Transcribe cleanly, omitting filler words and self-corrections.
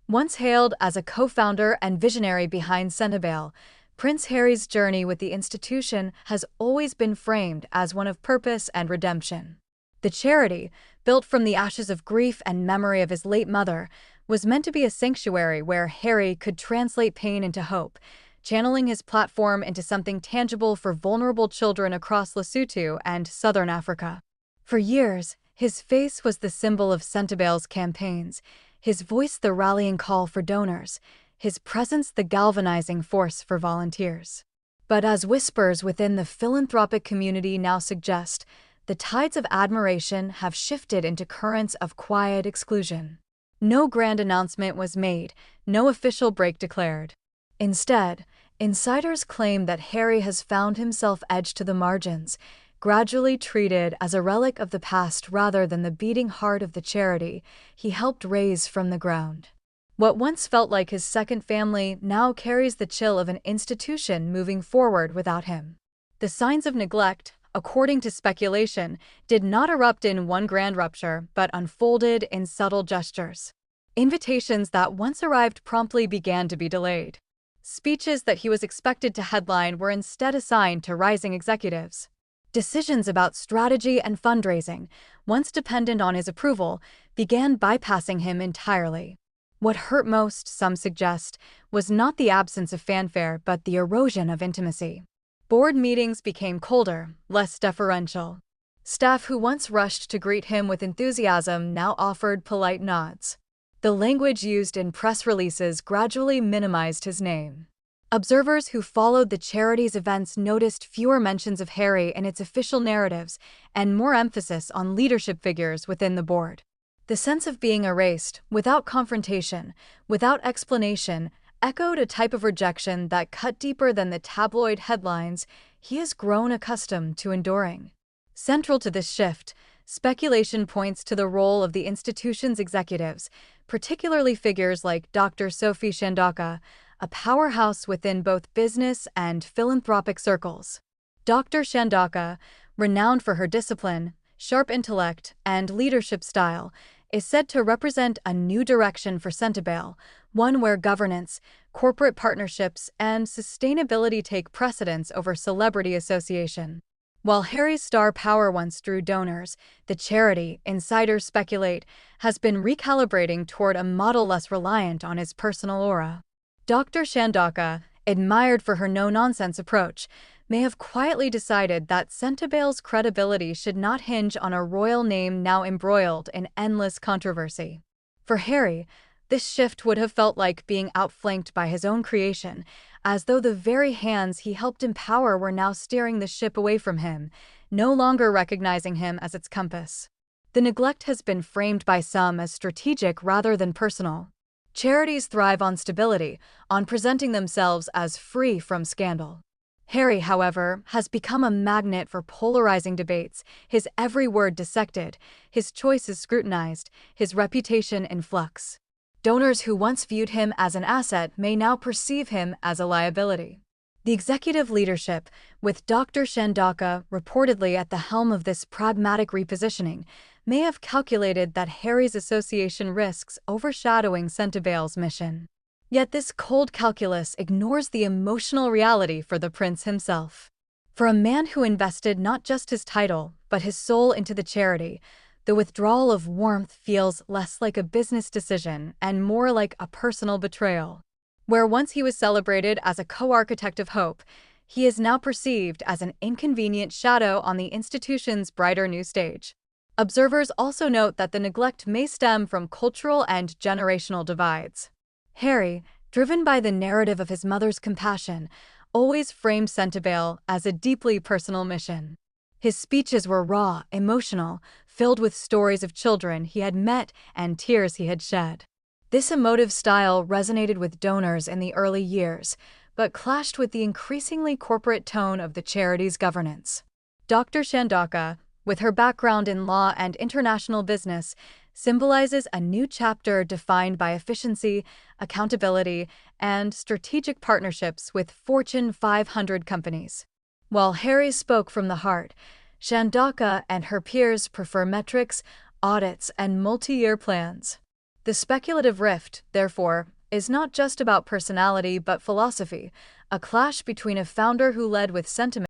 Once hailed as a co-founder and visionary behind Sentebale, Prince Harry's journey with the institution has always been framed as one of purpose and redemption. The charity, built from the ashes of grief and memory of his late mother, was meant to be a sanctuary where Harry could translate pain into hope, channeling his platform into something tangible for vulnerable children across Lesotho and Southern Africa. For years, his face was the symbol of Sentebale's campaigns, his voice the rallying call for donors, his presence the galvanizing force for volunteers. But as whispers within the philanthropic community now suggest, the tides of admiration have shifted into currents of quiet exclusion. No grand announcement was made, no official break declared. Instead, insiders claim that Harry has found himself edged to the margins, gradually treated as a relic of the past rather than the beating heart of the charity he helped raise from the ground. What once felt like his second family now carries the chill of an institution moving forward without him. The signs of neglect, according to speculation, did not erupt in one grand rupture, but unfolded in subtle gestures. Invitations that once arrived promptly began to be delayed. Speeches that he was expected to headline were instead assigned to rising executives. Decisions about strategy and fundraising, once dependent on his approval, began bypassing him entirely. What hurt most, some suggest, was not the absence of fanfare but the erosion of intimacy. Board meetings became colder, less deferential. Staff who once rushed to greet him with enthusiasm now offered polite nods. The language used in press releases gradually minimized his name. Observers who followed the charity's events noticed fewer mentions of Harry in its official narratives and more emphasis on leadership figures within the board. The sense of being erased, without confrontation, without explanation, echoed a type of rejection that cut deeper than the tabloid headlines he has grown accustomed to enduring. Central to this shift, speculation points to the role of the institution's executives, particularly figures like Dr. Sophie Chandauka, a powerhouse within both business and philanthropic circles. Dr. Chandauka, renowned for her discipline, sharp intellect, and leadership style, is said to represent a new direction for Sentebale, one where governance, corporate partnerships, and sustainability take precedence over celebrity association. While Harry's star power once drew donors, the charity, insiders speculate, has been recalibrating toward a model less reliant on his personal aura. Dr. Chandauka, admired for her no-nonsense approach, may have quietly decided that Sentebale's credibility should not hinge on a royal name now embroiled in endless controversy. For Harry, this shift would have felt like being outflanked by his own creation, as though the very hands he helped empower were now steering the ship away from him, no longer recognizing him as its compass. The neglect has been framed by some as strategic rather than personal. Charities thrive on stability, on presenting themselves as free from scandal. Harry, however, has become a magnet for polarizing debates, his every word dissected, his choices scrutinized, his reputation in flux. Donors who once viewed him as an asset may now perceive him as a liability. The executive leadership, with Dr. Chandauka reportedly at the helm of this pragmatic repositioning, may have calculated that Harry's association risks overshadowing Sentebale's mission. Yet this cold calculus ignores the emotional reality for the prince himself. For a man who invested not just his title, but his soul into the charity, the withdrawal of warmth feels less like a business decision and more like a personal betrayal. Where once he was celebrated as a co-architect of hope, he is now perceived as an inconvenient shadow on the institution's brighter new stage. Observers also note that the neglect may stem from cultural and generational divides. Harry, driven by the narrative of his mother's compassion, always framed Sentebale as a deeply personal mission. His speeches were raw, emotional, filled with stories of children he had met and tears he had shed. This emotive style resonated with donors in the early years, but clashed with the increasingly corporate tone of the charity's governance. Dr. Chandauka, with her background in law and international business, symbolizes a new chapter defined by efficiency, accountability, and strategic partnerships with Fortune 500 companies. While Harry spoke from the heart, Chandauka and her peers prefer metrics, audits, and multi-year plans. The speculative rift, therefore, is not just about personality but philosophy, a clash between a founder who led with sentiment